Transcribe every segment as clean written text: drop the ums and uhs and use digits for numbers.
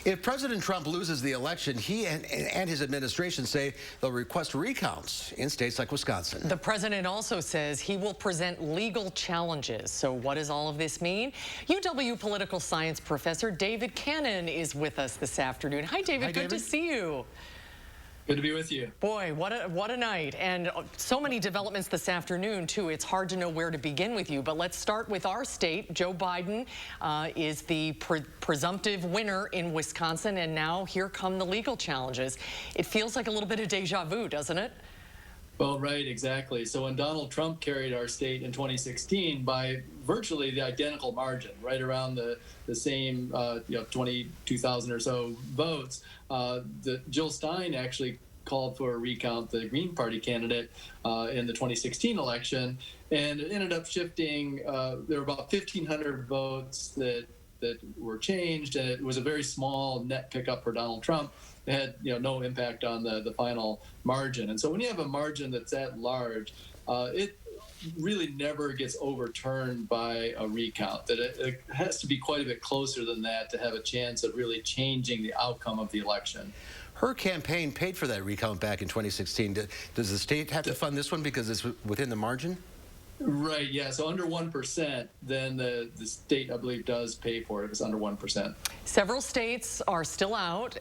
If President Trump loses the election, he and his administration say they'll request recounts in states like Wisconsin. The president also says he will present legal challenges. So what does all of this mean? UW political science professor David Canon is with us this afternoon. Hi, David. Hi, Good to see you. Good to be with you. Boy, what a night. And so many developments this afternoon, too. It's hard to know where to begin with you. But let's start with our state. Joe Biden is the presumptive winner in Wisconsin. And now here come the legal challenges. It feels like a little bit of deja vu, doesn't it? Well, right, exactly. So when Donald Trump carried our state in 2016 by virtually the identical margin, right around the same 22,000 or so votes, Jill Stein actually called for a recount, the Green Party candidate, in the 2016 election, and it ended up shifting. There were about 1,500 votes that were changed, and it was a very small net pickup for Donald Trump. It had no impact on the final margin. And so when you have a margin that's that large, it really never gets overturned by a recount. That it has to be quite a bit closer than that to have a chance of really changing the outcome of the election. Her campaign paid for that recount back in 2016. Does the state have to fund this one because it's within the margin? Right, yeah. So under 1%, then the state, I believe, does pay for it if it's under 1%. Several states are still out.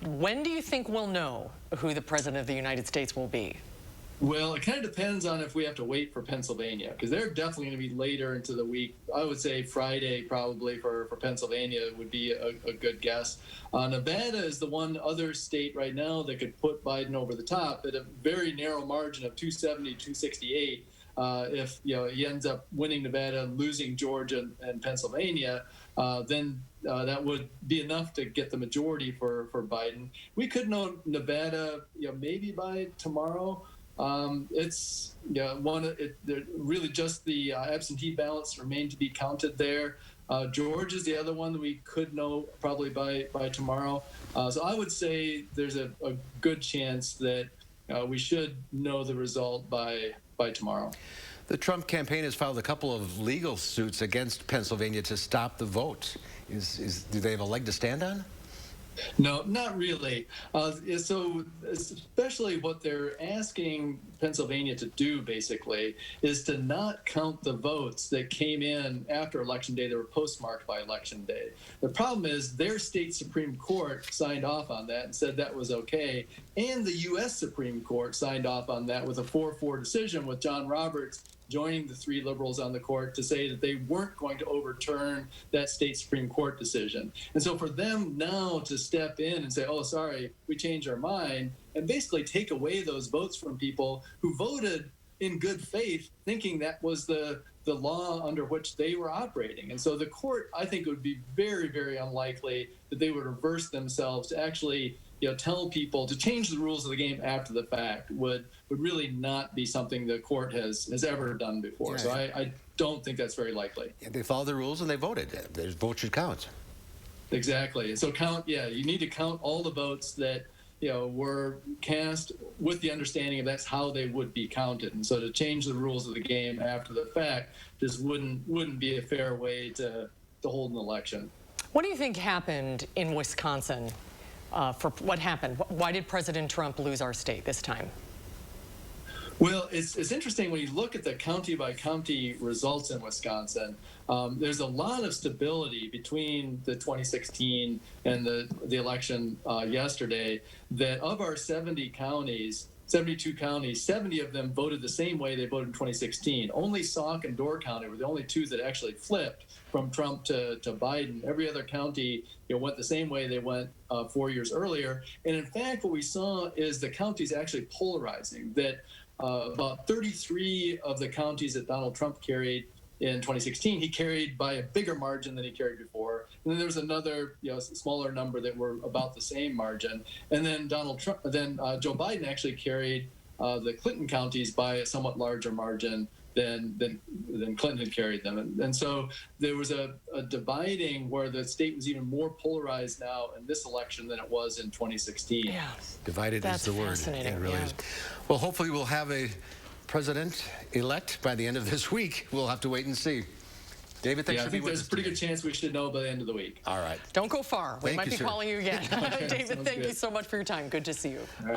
When do you think we'll know who the president of the United States will be? Well, it kind of depends on if we have to wait for Pennsylvania, because they're definitely going to be later into the week. I would say Friday probably for Pennsylvania would be a good guess. Nevada is the one other state right now that could put Biden over the top at a very narrow margin of 270, 268. If he ends up winning Nevada, losing Georgia and Pennsylvania, then that would be enough to get the majority for Biden. We could know Nevada, maybe by tomorrow. It's really just the absentee ballots remain to be counted there. Georgia is the other one that we could know probably by tomorrow. So I would say there's a good chance that we should know the result by tomorrow. The Trump campaign has filed a couple of legal suits against Pennsylvania to stop the vote. Do they have a leg to stand on? No, not really. So especially what they're asking Pennsylvania to do, basically, is to not count the votes that came in after Election Day that were postmarked by Election Day. The problem is their state Supreme Court signed off on that and said that was okay, and the U.S. Supreme Court signed off on that with a 4-4 decision with John Roberts joining the three liberals on the court to say that they weren't going to overturn that state Supreme Court decision. And so for them now to step in and say, oh, sorry, we changed our mind, and basically take away those votes from people who voted in good faith, thinking that was the law under which they were operating. And so the court, I think, would be very, very unlikely that they would reverse themselves to actually tell people to change the rules of the game after the fact would really not be something the court has ever done before. Yeah. So I don't think that's very likely. Yeah, they followed the rules and they voted. Their vote should count. Exactly. So you need to count all the votes that were cast with the understanding of that's how they would be counted. And so to change the rules of the game after the fact just wouldn't be a fair way to hold an election. What do you think happened in Wisconsin? For what happened? Why did President Trump lose our state this time? Well, it's interesting when you look at the county-by-county results in Wisconsin. There's a lot of stability between the 2016 and the election yesterday. That of our 72 counties, 70 of them voted the same way they voted in 2016. Only Sauk and Door County were the only two that actually flipped from Trump to Biden. Every other county went the same way they went 4 years earlier. And in fact, what we saw is the counties actually polarizing, that about 33 of the counties that Donald Trump carried in 2016, he carried by a bigger margin than he carried before. And then there was another, smaller number that were about the same margin. And then Joe Biden actually carried the Clinton counties by a somewhat larger margin than Clinton had carried them. And so there was a dividing where the state was even more polarized now in this election than it was in 2016. Yeah. Divided is the word. Fascinating. It really is. Well, hopefully we'll have a president-elect by the end of this week. We'll have to wait and see. David, thanks Yeah, I for think being with there's us a pretty today. good chance we should know by the end of the week. All right. Don't go far. We Thank might you, be sir. calling you again. Okay, David, sounds thank you good. so much for your time. Good to see you.